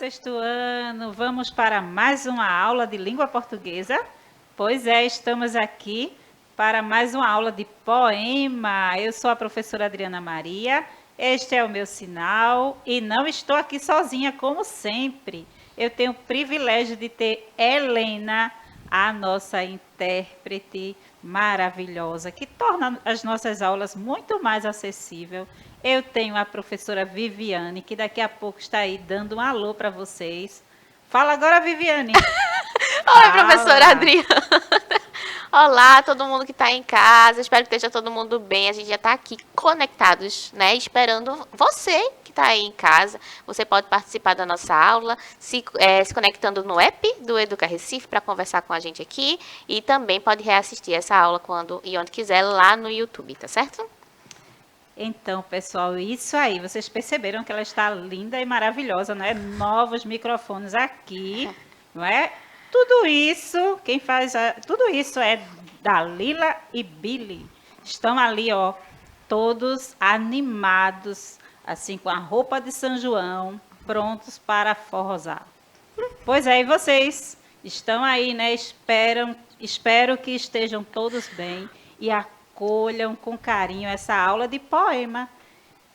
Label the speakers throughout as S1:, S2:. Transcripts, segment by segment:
S1: sexto ano! Vamos para mais uma aula de língua portuguesa? Pois é, estamos aqui para mais uma aula de poema. Eu sou a professora Adriana Maria, este é o meu sinal e não estou aqui sozinha, como sempre. Eu tenho o privilégio de ter Helena, a nossa intérprete maravilhosa, que torna as nossas aulas muito mais acessíveis. Eu tenho a professora Viviane, que daqui a pouco está aí dando um alô para vocês. Fala agora, Viviane.
S2: Oi, professora
S1: Fala.
S2: Adriana. Olá, todo mundo que está em casa. Espero que esteja todo mundo bem. A gente já está aqui conectados, né? Esperando você que está aí em casa. Você pode participar da nossa aula, se conectando no app do Educa Recife para conversar com a gente aqui. E também pode reassistir essa aula quando e onde quiser lá no YouTube, tá certo?
S1: Então, pessoal, isso aí. Vocês perceberam que ela está linda e maravilhosa, não é? Novos microfones aqui, não é? Tudo isso, tudo isso é da Lila e Billy. Estão ali, ó, todos animados, assim com a roupa de São João, prontos para forrosar. Pois é, e vocês estão aí, né? Espero que estejam todos bem e acolham com carinho essa aula de poema.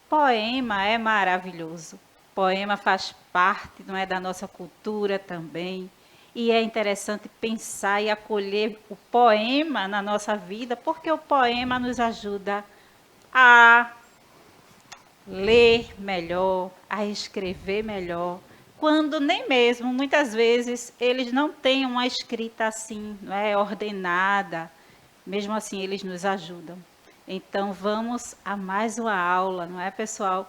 S1: Poema é maravilhoso. Poema faz parte, não é, da nossa cultura também. E é interessante pensar e acolher o poema na nossa vida, porque o poema nos ajuda a ler melhor, a escrever melhor, quando nem mesmo, muitas vezes, eles não têm uma escrita assim, não é, ordenada, mesmo assim eles nos ajudam. Então vamos a mais uma aula, não é, pessoal?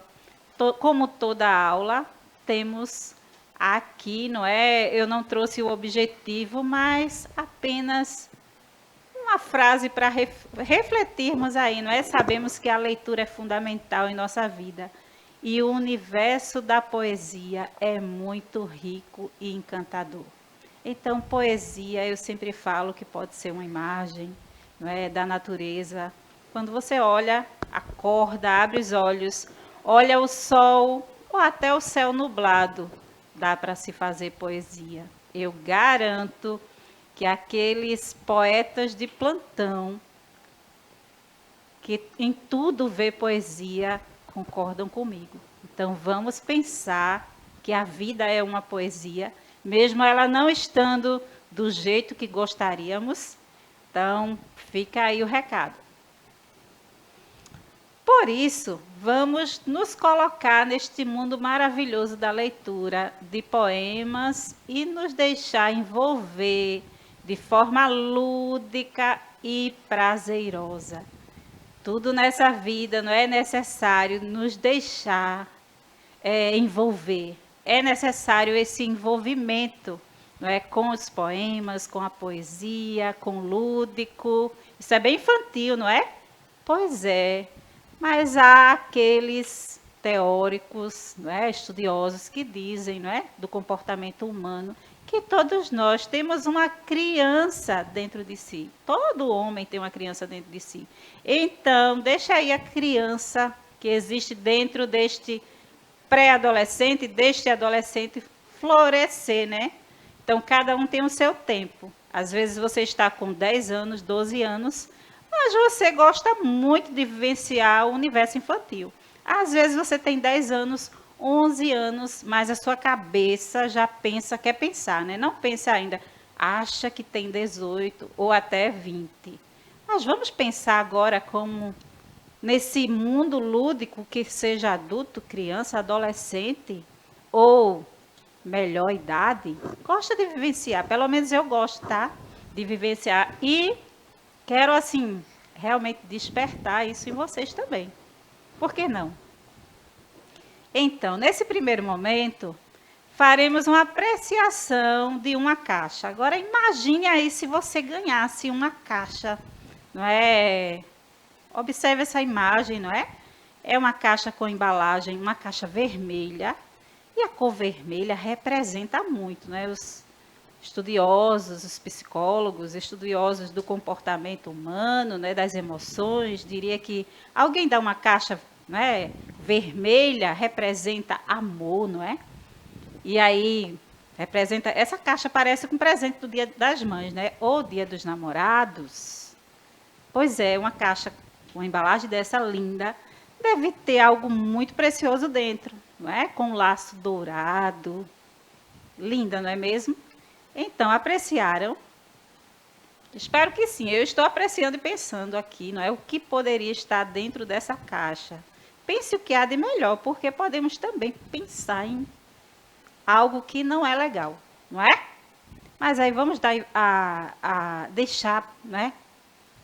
S1: Como toda aula, temos aqui, não é? Eu não trouxe o objetivo, mas apenas uma frase para refletirmos aí, não é? Sabemos que a leitura é fundamental em nossa vida. E o universo da poesia é muito rico e encantador. Então, poesia, eu sempre falo que pode ser uma imagem, não é, da natureza. Quando você olha, acorda, abre os olhos, olha o sol ou até o céu nublado, dá para se fazer poesia. Eu garanto que aqueles poetas de plantão, que em tudo vê poesia, concordam comigo. Então vamos pensar que a vida é uma poesia, mesmo ela não estando do jeito que gostaríamos. Então fica aí o recado. Por isso, vamos nos colocar neste mundo maravilhoso da leitura de poemas e nos deixar envolver de forma lúdica e prazerosa. Tudo nessa vida não é necessário nos deixar envolver. É necessário esse envolvimento, não é, com os poemas, com a poesia, com o lúdico. Isso é bem infantil, não é? Pois é. Mas há aqueles teóricos, não é, estudiosos que dizem, não é, do comportamento humano, que todos nós temos uma criança dentro de si. Todo homem tem uma criança dentro de si. Então, deixa aí a criança que existe dentro deste pré-adolescente, deste adolescente florescer, né? Então, cada um tem o seu tempo. Às vezes você está com 10 anos, 12 anos, mas você gosta muito de vivenciar o universo infantil. Às vezes você tem 10 anos, 11 anos, mas a sua cabeça já pensa, quer pensar, né? Não pensa ainda, acha que tem 18 ou até 20. Mas vamos pensar agora como nesse mundo lúdico, que seja adulto, criança, adolescente ou melhor idade, gosta de vivenciar. Pelo menos eu gosto, tá? De vivenciar. E quero, assim, realmente despertar isso em vocês também. Por que não? Então, nesse primeiro momento, faremos uma apreciação de uma caixa. Agora, imagine aí se você ganhasse uma caixa, não é? Observe essa imagem, não é? É uma caixa com embalagem, uma caixa vermelha. E a cor vermelha representa muito, né? Os estudiosos, os psicólogos, estudiosos do comportamento humano, né, das emoções, diria que alguém dá uma caixa, né, vermelha representa amor, não é? E aí, representa. Essa caixa parece com presente do Dia das Mães, né? Ou Dia dos Namorados. Pois é, uma caixa com uma embalagem dessa linda deve ter algo muito precioso dentro, não é? Com um laço dourado. Linda, não é mesmo? Então, apreciaram? Espero que sim. Eu estou apreciando e pensando aqui, não é? O que poderia estar dentro dessa caixa. Pense o que há de melhor, porque podemos também pensar em algo que não é legal, não é? Mas aí vamos deixar, né,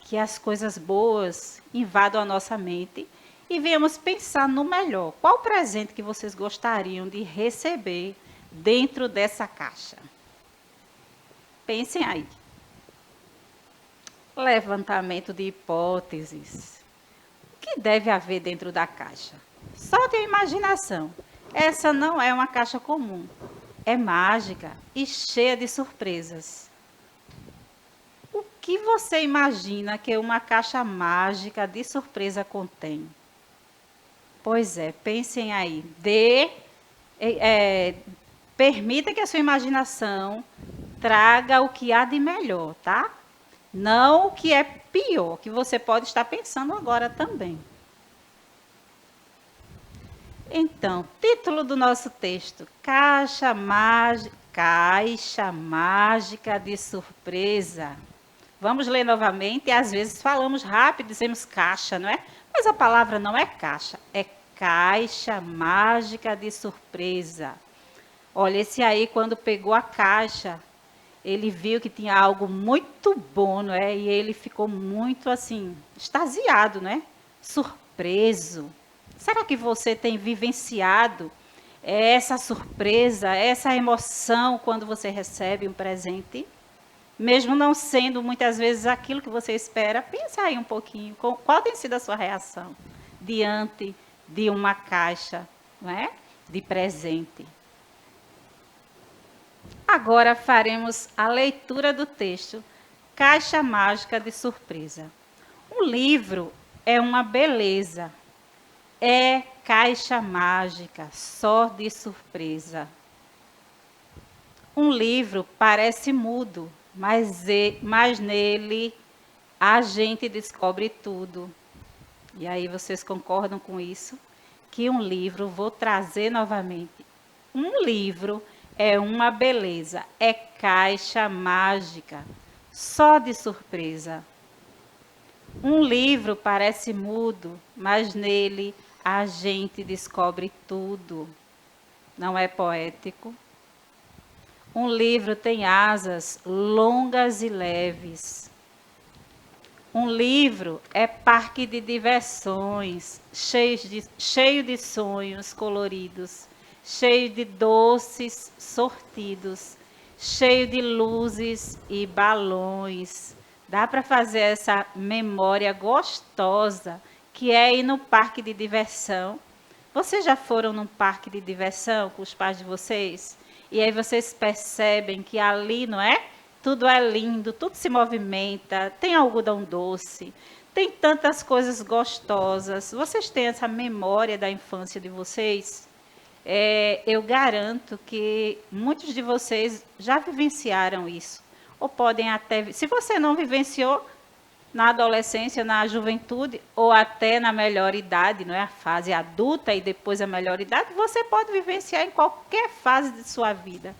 S1: que as coisas boas invadam a nossa mente e venhamos pensar no melhor. Qual presente que vocês gostariam de receber dentro dessa caixa? Pensem aí. Levantamento de hipóteses. O que deve haver dentro da caixa? Solte a imaginação. Essa não é uma caixa comum. É mágica e cheia de surpresas. O que você imagina que uma caixa mágica de surpresa contém? Pois é, pensem aí. Permita que a sua imaginação traga o que há de melhor, tá? Não o que é pior, que você pode estar pensando agora também. Então, título do nosso texto: Caixa Mágica de Surpresa. Vamos ler novamente, e às vezes falamos rápido, dizemos caixa, não é? Mas a palavra não é caixa, é Caixa Mágica de Surpresa. Olha, esse aí, quando pegou a caixa, ele viu que tinha algo muito bom, não é? E ele ficou muito, assim, extasiado, não é? Surpreso. Será que você tem vivenciado essa surpresa, essa emoção quando você recebe um presente? Mesmo não sendo muitas vezes aquilo que você espera, pensa aí um pouquinho, qual tem sido a sua reação diante de uma caixa, não é? De presente. Agora faremos a leitura do texto Caixa Mágica de Surpresa. Um livro é uma beleza, é caixa mágica, só de surpresa. Um livro parece mudo, mas nele a gente descobre tudo. E aí vocês concordam com isso? Que um livro, vou trazer novamente, um livro é uma beleza, é caixa mágica, só de surpresa. Um livro parece mudo, mas nele a gente descobre tudo. Não é poético? Um livro tem asas longas e leves. Um livro é parque de diversões, cheio de sonhos coloridos, cheio de doces sortidos, cheio de luzes e balões. Dá para fazer essa memória gostosa que é ir no parque de diversão. Vocês já foram num parque de diversão com os pais de vocês? E aí vocês percebem que ali, não é? Tudo é lindo, tudo se movimenta, tem algodão doce, tem tantas coisas gostosas. Vocês têm essa memória da infância de vocês? Eu garanto que muitos de vocês já vivenciaram isso. Ou podem até... Se você não vivenciou na adolescência, na juventude, ou até na melhor idade, não é? A fase adulta e depois a melhor idade, você pode vivenciar em qualquer fase de sua vida.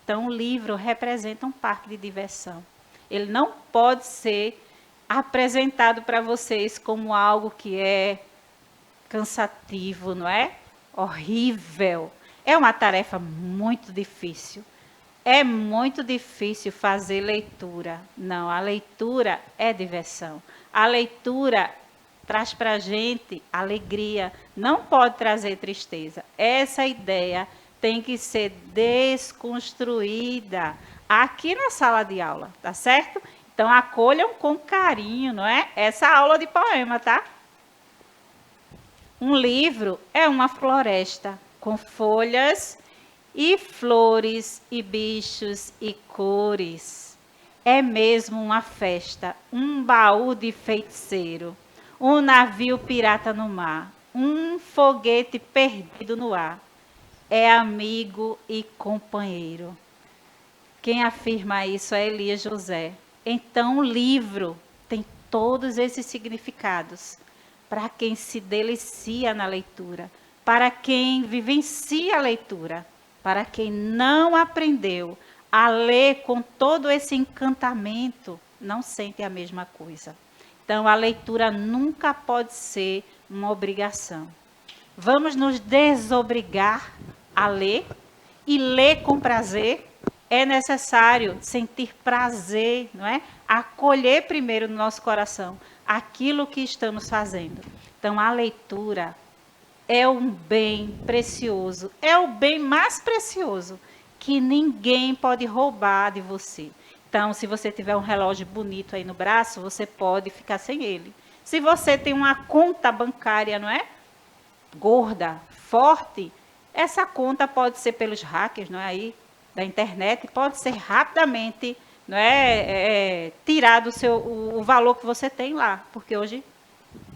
S1: Então, o livro representa um parque de diversão. Ele não pode ser apresentado para vocês como algo que é cansativo, não é? Horrível. É uma tarefa muito difícil. É muito difícil fazer leitura. Não, a leitura é diversão. A leitura traz para a gente alegria, não pode trazer tristeza. Essa ideia tem que ser desconstruída aqui na sala de aula, tá certo? Então, acolham com carinho, não é? Essa aula de poema, tá? Um livro é uma floresta com folhas e flores e bichos e cores. É mesmo uma festa, um baú de feiticeiro, um navio pirata no mar, um foguete perdido no ar. é amigo e companheiro. Quem afirma isso é Elias José. Então, o livro tem todos esses significados para quem se delicia na leitura, para quem vivencia a leitura, para quem não aprendeu a ler com todo esse encantamento, não sente a mesma coisa. Então, a leitura nunca pode ser uma obrigação. Vamos nos desobrigar a ler e ler com prazer. É necessário sentir prazer, não é? Acolher primeiro no nosso coração aquilo que estamos fazendo. Então, a leitura é um bem precioso, é o bem mais precioso que ninguém pode roubar de você. Então, se você tiver um relógio bonito aí no braço, você pode ficar sem ele. Se você tem uma conta bancária, não é? Gorda, forte, essa conta pode ser pelos hackers, não é aí, da internet, pode ser rapidamente, não é, tirado o valor que você tem lá, porque hoje,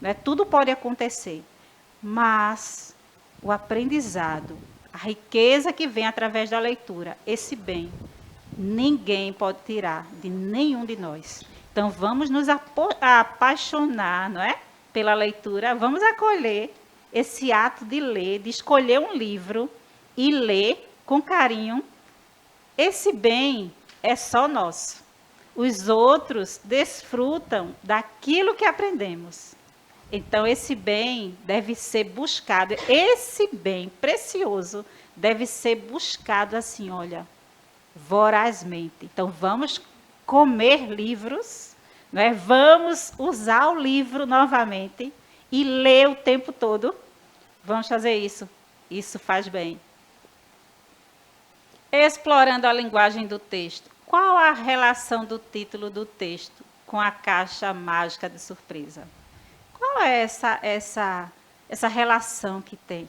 S1: não é, tudo pode acontecer. Mas o aprendizado, a riqueza que vem através da leitura, esse bem, ninguém pode tirar de nenhum de nós. Então vamos nos apaixonar, não é? Pela leitura, vamos acolher esse ato de ler, de escolher um livro e ler com carinho. Esse bem é só nosso. Os outros desfrutam daquilo que aprendemos. Então, esse bem deve ser buscado, esse bem precioso deve ser buscado assim, olha, vorazmente. Então, vamos comer livros, não é? Vamos usar o livro novamente e ler o tempo todo. Vamos fazer isso. Isso faz bem. Explorando a linguagem do texto. Qual a relação do título do texto com a caixa mágica de surpresa? Qual é essa relação que tem?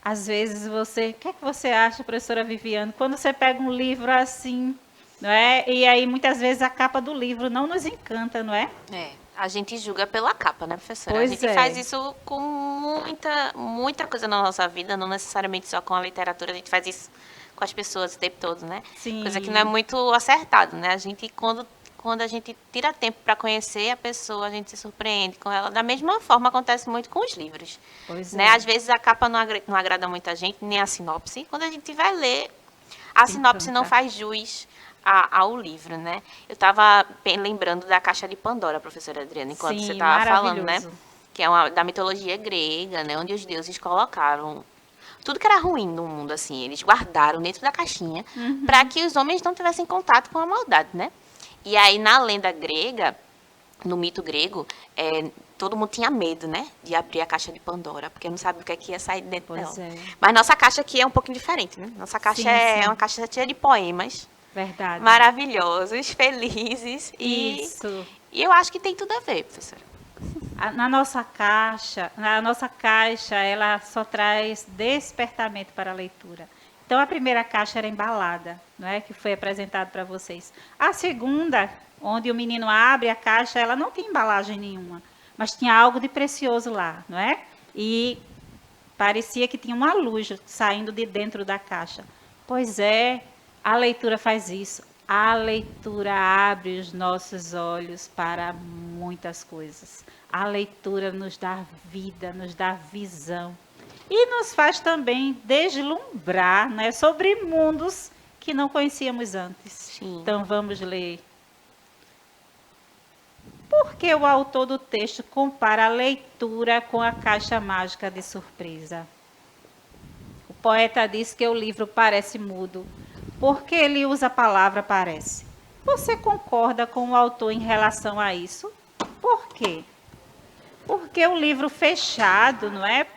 S1: Às vezes você... O que é que você acha, professora Viviane? Quando você pega um livro assim, não é? E aí, muitas vezes, a capa do livro não nos encanta, não é?
S2: É, a gente julga pela capa, né, professora?
S1: Pois
S2: a gente
S1: é.
S2: faz isso com muita coisa na nossa vida, não necessariamente só com a literatura, a gente faz isso com as pessoas o tempo todo, né?
S1: Sim.
S2: Coisa que não é muito acertado, né? A gente, quando a gente tira tempo para conhecer a pessoa, a gente se surpreende com ela. Da mesma forma, acontece muito com os livros.
S1: Pois
S2: Né?
S1: é.
S2: Às vezes a capa não agrada muita gente, nem a sinopse. Quando a gente vai ler, a sinopse não faz jus ao livro, né? Eu estava lembrando da Caixa de Pandora, professora Adriana, enquanto
S1: Sim,
S2: você estava falando, né?
S1: maravilhoso.
S2: Que é da mitologia grega, né? Onde os deuses colocaram tudo que era ruim no mundo, assim, eles guardaram dentro da caixinha para que os homens não tivessem contato com a maldade, né? E aí, na lenda grega, no mito grego, todo mundo tinha medo, né? De abrir a caixa de Pandora, porque não sabe o que é que ia sair dentro
S1: Pois
S2: dela.
S1: é.
S2: Mas nossa caixa aqui é um pouquinho diferente, né? Nossa caixa
S1: Sim,
S2: é
S1: sim.
S2: uma caixa cheia de poemas
S1: Verdade.
S2: maravilhosos, felizes
S1: Isso.
S2: e eu acho que tem tudo a ver, professora.
S1: Na nossa caixa, ela só traz despertamento para a leitura. Então, a primeira caixa era embalada, não é? Que foi apresentado para vocês. A segunda, onde o menino abre a caixa, ela não tinha embalagem nenhuma, mas tinha algo de precioso lá, não é? E parecia que tinha uma luz saindo de dentro da caixa. Pois é, a leitura faz isso. A leitura abre os nossos olhos para muitas coisas. A leitura nos dá vida, nos dá visão. E nos faz também deslumbrar, né, sobre mundos que não conhecíamos antes.
S2: Sim.
S1: Então vamos ler. Por que o autor do texto compara a leitura com a caixa mágica de surpresa? O poeta diz que o livro parece mudo. Por que ele usa a palavra parece? Você concorda com o autor em relação a isso? Por quê? Porque o livro fechado, não é?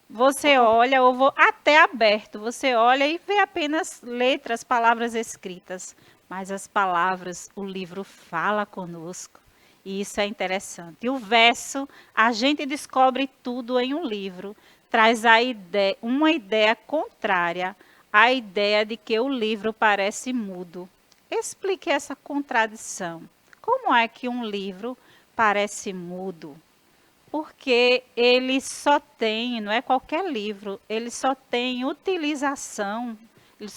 S1: Você olha, ou até aberto, você olha e vê apenas letras, palavras escritas. Mas as palavras, o livro fala conosco. E isso é interessante. E o verso, a gente descobre tudo em um livro. Traz uma ideia contrária à ideia de que o livro parece mudo. Explique essa contradição. Como é que um livro parece mudo? porque ele só tem, não é qualquer livro, ele só tem utilização, ele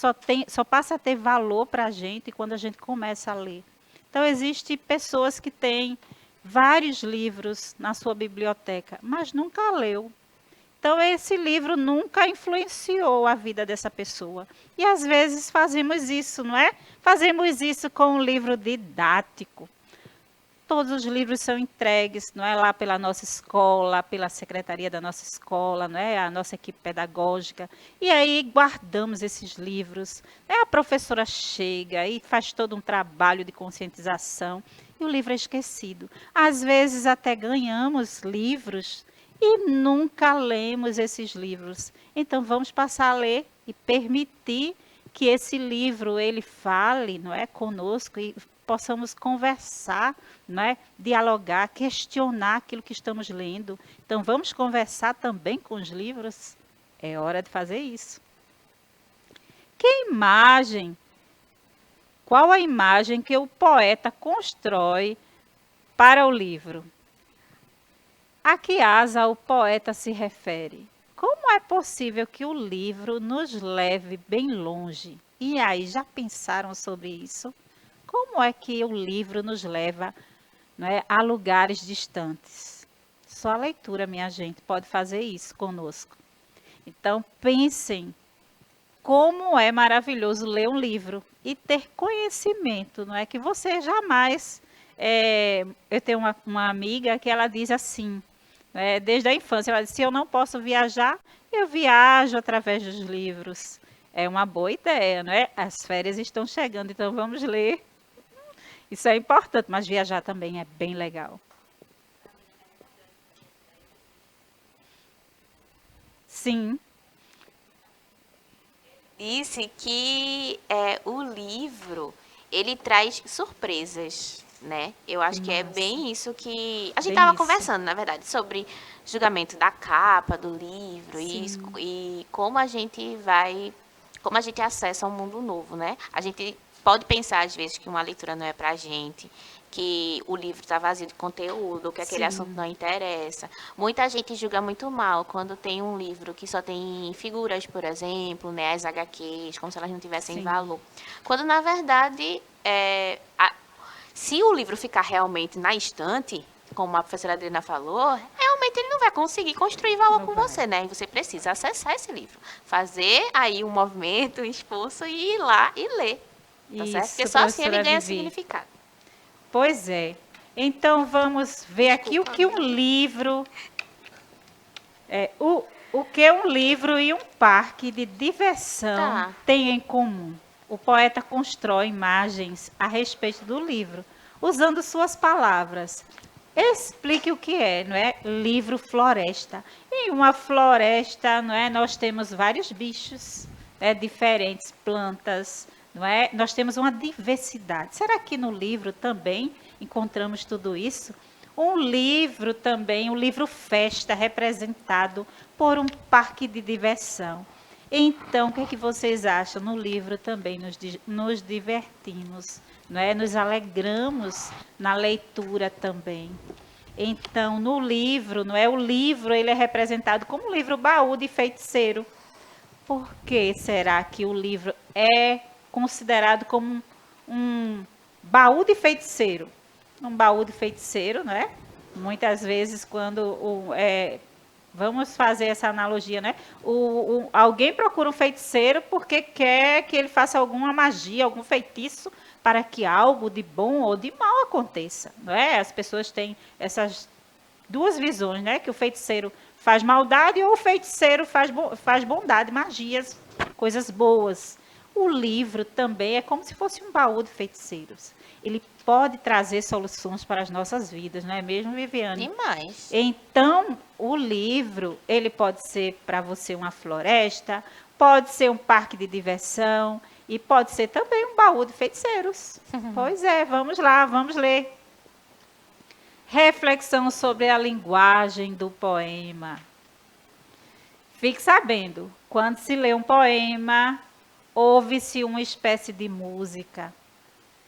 S1: só passa a ter valor para a gente quando a gente começa a ler. Então, existem pessoas que têm vários livros na sua biblioteca, mas nunca leu. Então, esse livro nunca influenciou a vida dessa pessoa. E às vezes fazemos isso, não é? Fazemos isso com um livro didático. Todos os livros são entregues, não é, lá pela nossa escola, pela secretaria da nossa escola, não é, a nossa equipe pedagógica. E aí guardamos esses livros. A professora chega e faz todo um trabalho de conscientização e o livro é esquecido. Às vezes até ganhamos livros e nunca lemos esses livros. Então vamos passar a ler e permitir que esse livro ele fale, não é, conosco e possamos conversar, não é, dialogar, questionar aquilo que estamos lendo. Então vamos conversar também com os livros. É hora de fazer isso. Que imagem? Qual a imagem que o poeta constrói para o livro? A que asa o poeta se refere? Como é possível que o livro nos leve bem longe? E aí, já pensaram sobre isso? Como é que o livro nos leva, não é, a lugares distantes? Só a leitura, minha gente, pode fazer isso conosco. Então, pensem como é maravilhoso ler um livro e ter conhecimento, não é? Que você jamais... eu tenho uma amiga que ela diz assim, desde a infância, ela diz, se eu não posso viajar, eu viajo através dos livros. É uma boa ideia, não é? As férias estão chegando, então vamos ler. Isso é importante, mas viajar também é bem legal. Sim,
S2: Disse que o livro, ele traz surpresas, né? Eu acho que é
S1: massa.
S2: bem isso que... A gente
S1: Bem
S2: estava
S1: isso.
S2: conversando, na verdade, sobre julgamento da capa do livro
S1: Sim.
S2: e como a gente vai... Como a gente acessa um mundo novo, né? A gente pode pensar, às vezes, que uma leitura não é pra gente, que o livro está vazio de conteúdo, que aquele assunto
S1: Sim.
S2: não interessa. Muita gente julga muito mal quando tem um livro que só tem figuras, por exemplo, né, as HQs, como se elas não tivessem
S1: Sim.
S2: valor. Quando, na verdade, se o livro ficar realmente na estante, como a professora Adriana falou, realmente ele não vai conseguir construir valor
S1: Não
S2: com
S1: vai.
S2: você, né? E você precisa acessar esse livro. Fazer aí um movimento, um esforço e ir lá e ler. Tá certo? Porque
S1: Isso,
S2: só assim ele
S1: professora
S2: ganha
S1: Vivi.
S2: significado.
S1: Pois é. Então vamos ver aqui o
S2: Desculpa,
S1: que um
S2: amiga.
S1: livro, o que um livro e um parque de diversão
S2: Tá.
S1: têm em comum. O poeta constrói imagens a respeito do livro, usando suas palavras. Explique o que é, não é? Livro floresta. Em uma floresta, não é? Nós temos vários bichos, diferentes plantas, não é? Nós temos uma diversidade. Será que no livro também encontramos tudo isso? Um livro também, um livro festa representado por um parque de diversão. Então, o que é que vocês acham? No livro também nos divertimos, não é? Nos alegramos na leitura também. Então, no livro, não é? O livro ele é representado como um livro baú de feiticeiro. Por que será que o livro é considerado como um baú de feiticeiro? Um baú de feiticeiro, né? Muitas vezes, vamos fazer essa analogia, né? Alguém procura um feiticeiro porque quer que ele faça alguma magia, algum feitiço para que algo de bom ou de mal aconteça, não é? As pessoas têm essas duas visões, né? Que o feiticeiro faz maldade ou o feiticeiro faz bondade, magias, coisas boas. O livro também é como se fosse um baú de feiticeiros. Ele pode trazer soluções para as nossas vidas, não é mesmo, Viviane?
S2: Demais.
S1: Então, o livro, ele pode ser para você uma floresta, pode ser um parque de diversão e pode ser também um baú de feiticeiros. Pois é, vamos lá, vamos ler. Reflexão sobre a linguagem do poema. Fique sabendo, quando se lê um poema, ouve-se uma espécie de música.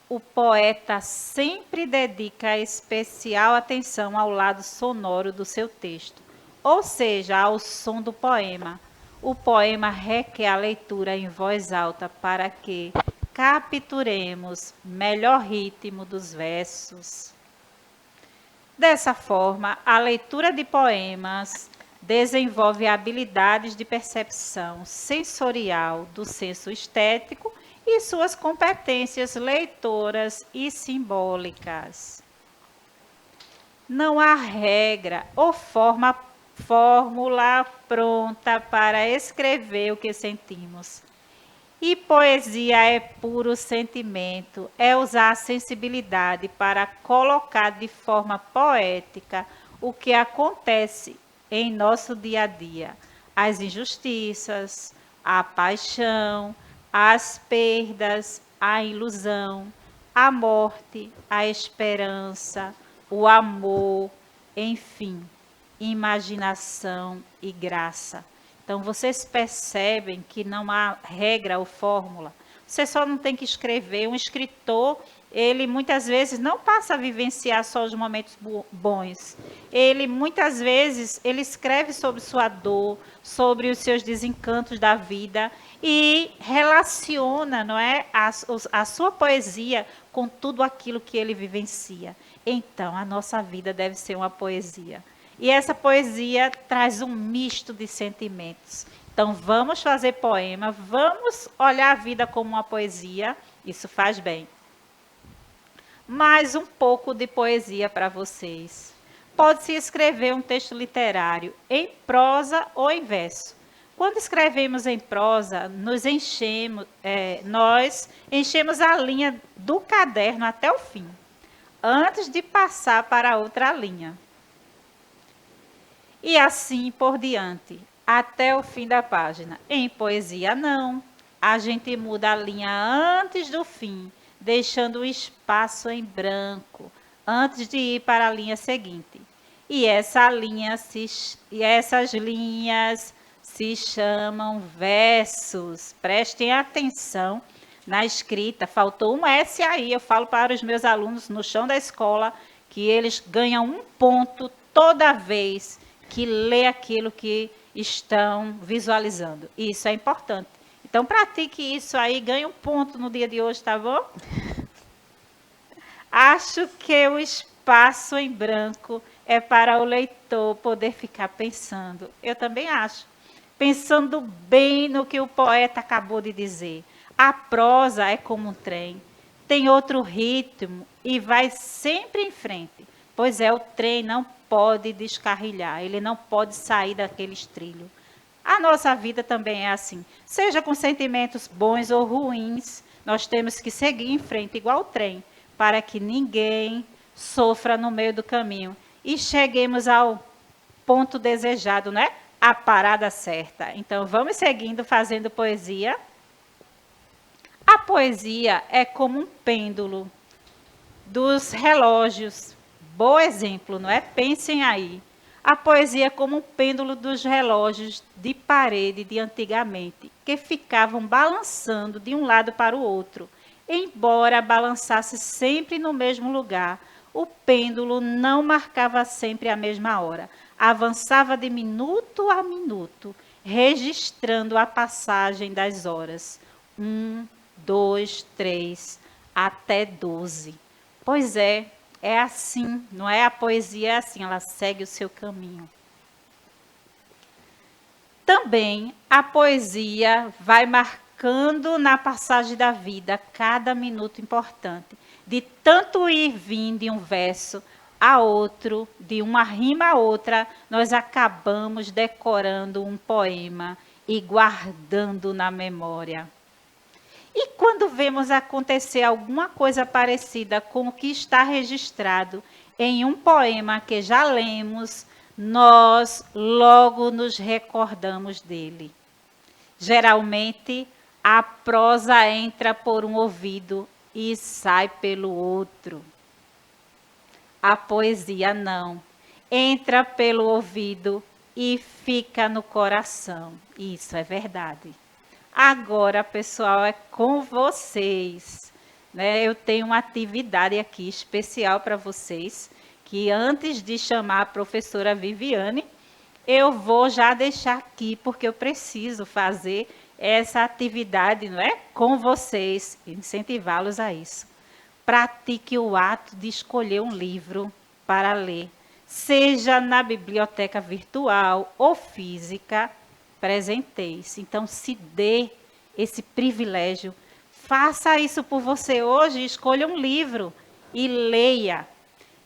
S1: o poeta sempre dedica especial atenção ao lado sonoro do seu texto, ou seja, ao som do poema. O poema requer a leitura em voz alta para que capturemos melhor ritmo dos versos. Dessa forma, a leitura de poemas desenvolve habilidades de percepção sensorial do senso estético e suas competências leitoras e simbólicas. Não há regra ou fórmula pronta para escrever o que sentimos. E poesia é puro sentimento, é usar a sensibilidade para colocar de forma poética o que acontece em nosso dia a dia. As injustiças, a paixão, as perdas, a ilusão, a morte, a esperança, o amor, enfim, imaginação e graça. Então, vocês percebem que não há regra ou fórmula. Você só não tem que escrever. Um escritor, ele muitas vezes não passa a vivenciar só os momentos bons. Ele, muitas vezes, ele escreve sobre sua dor, sobre os seus desencantos da vida e relaciona, não é, a sua poesia com tudo aquilo que ele vivencia. Então, a nossa vida deve ser uma poesia. E essa poesia traz um misto de sentimentos. Então, vamos fazer poema, vamos olhar a vida como uma poesia, isso faz bem. Mais um pouco de poesia para vocês. Pode-se escrever um texto literário em prosa ou em verso. Quando escrevemos em prosa, nós enchemos a linha do caderno até o fim, antes de passar para outra linha. E assim por diante, até o fim da página. Em poesia, não. A gente muda a linha antes do fim, deixando o espaço em branco, antes de ir para a linha seguinte. E essas linhas se chamam versos. Prestem atenção na escrita. Faltou um S aí. Eu falo para os meus alunos no chão da escola que eles ganham um ponto toda vez que lê aquilo que estão visualizando. Isso é importante. Então, pratique isso aí, ganhe um ponto no dia de hoje, tá bom? Acho que o espaço em branco é para o leitor poder ficar pensando. Eu também acho. Pensando bem no que o poeta acabou de dizer. A prosa é como um trem, tem outro ritmo e vai sempre em frente. Pois é, o trem não pode descarrilhar, ele não pode sair daqueles trilhos. A nossa vida também é assim. Seja com sentimentos bons ou ruins, nós temos que seguir em frente igual o trem, para que ninguém sofra no meio do caminho e cheguemos ao ponto desejado, né? A parada certa. Então, vamos seguindo fazendo poesia. A poesia é como um pêndulo dos relógios. Bom exemplo, não é? Pensem aí. A poesia é como um pêndulo dos relógios de parede de antigamente, que ficavam balançando de um lado para o outro. Embora balançasse sempre no mesmo lugar, o pêndulo não marcava sempre a mesma hora. Avançava de minuto a minuto, registrando a passagem das horas. 1, 2, 3, até 12. Pois é assim, não é? A poesia é assim, ela segue o seu caminho. Também a poesia vai marcando na passagem da vida cada minuto importante. De tanto ir vindo de um verso a outro, de uma rima a outra, nós acabamos decorando um poema e guardando na memória. E quando vemos acontecer alguma coisa parecida com o que está registrado em um poema que já lemos, nós logo nos recordamos dele. Geralmente, a prosa entra por um ouvido e sai pelo outro. A poesia não. Entra pelo ouvido e fica no coração. Isso é verdade. Agora, pessoal, é com vocês. né? Eu tenho uma atividade aqui especial para vocês, que antes de chamar a professora Viviane, eu vou já deixar aqui, porque eu preciso fazer essa atividade, não é? Com vocês, incentivá-los a isso. Pratique o ato de escolher um livro para ler, seja na biblioteca virtual ou física, presenteie-se. Então, se dê esse privilégio. Faça isso por você hoje, escolha um livro e leia.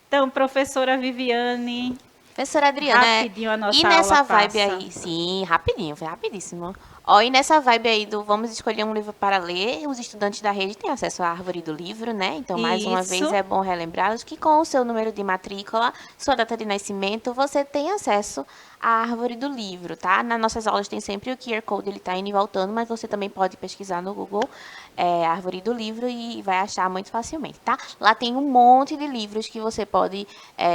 S1: Então, professora Viviane,
S2: Professora Adriana,
S1: rapidinho a
S2: e
S1: nossa aula
S2: nessa vibe
S1: passa.
S2: aí, sim, rapidinho, foi rapidíssimo. Ó, e nessa vibe aí do vamos escolher um livro para ler, os estudantes da rede têm acesso à árvore do livro, né? Então, mais uma vez,
S1: Isso.
S2: é bom relembrá-los que com o seu número de matrícula, sua data de nascimento, você tem acesso à árvore do livro, tá? Nas nossas aulas tem sempre o QR Code, ele tá indo e voltando, mas você também pode pesquisar no Google árvore do livro e vai achar muito facilmente, tá? Lá tem um monte de livros que você pode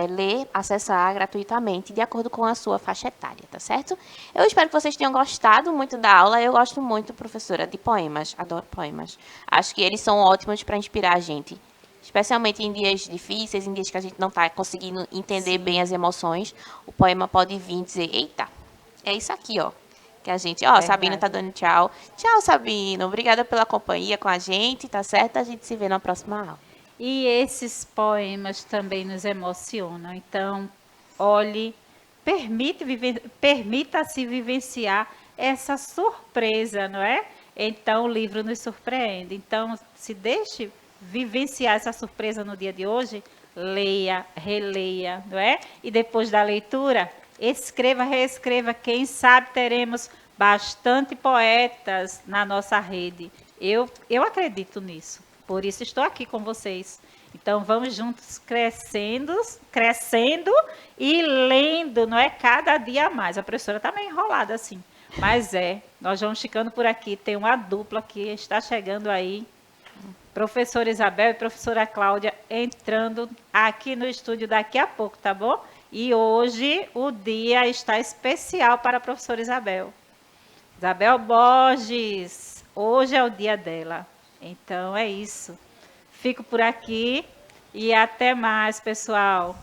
S2: ler, acessar gratuitamente, de acordo com a sua faixa etária, tá certo? Eu espero que vocês tenham gostado muito da aula. Eu gosto muito, professora, de poemas. Adoro poemas. Acho que eles são ótimos para inspirar a gente. Especialmente em dias difíceis, em dias que a gente não está conseguindo entender bem as emoções. O poema pode vir e dizer, eita, é isso aqui, ó. Que a gente, ó, Sabina tá dando tchau. Tchau, Sabina. Obrigada pela companhia com a gente, tá certo? A gente se vê na próxima aula.
S1: E esses poemas também nos emocionam. Então, olhe, permita-se vivenciar essa surpresa, não é? Então, o livro nos surpreende. Então, se deixe vivenciar essa surpresa no dia de hoje, leia, releia, não é? E depois da leitura, escreva, reescreva. Quem sabe teremos bastante poetas na nossa rede. Eu acredito nisso. Por isso estou aqui com vocês. Então vamos juntos crescendo e lendo, não é cada dia mais. A professora está meio enrolada assim, mas nós vamos ficando por aqui. Tem uma dupla que está chegando aí, professora Isabel e professora Cláudia, entrando aqui no estúdio daqui a pouco, tá bom? E hoje o dia está especial para a professora Isabel. Isabel Borges, hoje é o dia dela. Então é isso. Fico por aqui e até mais, pessoal.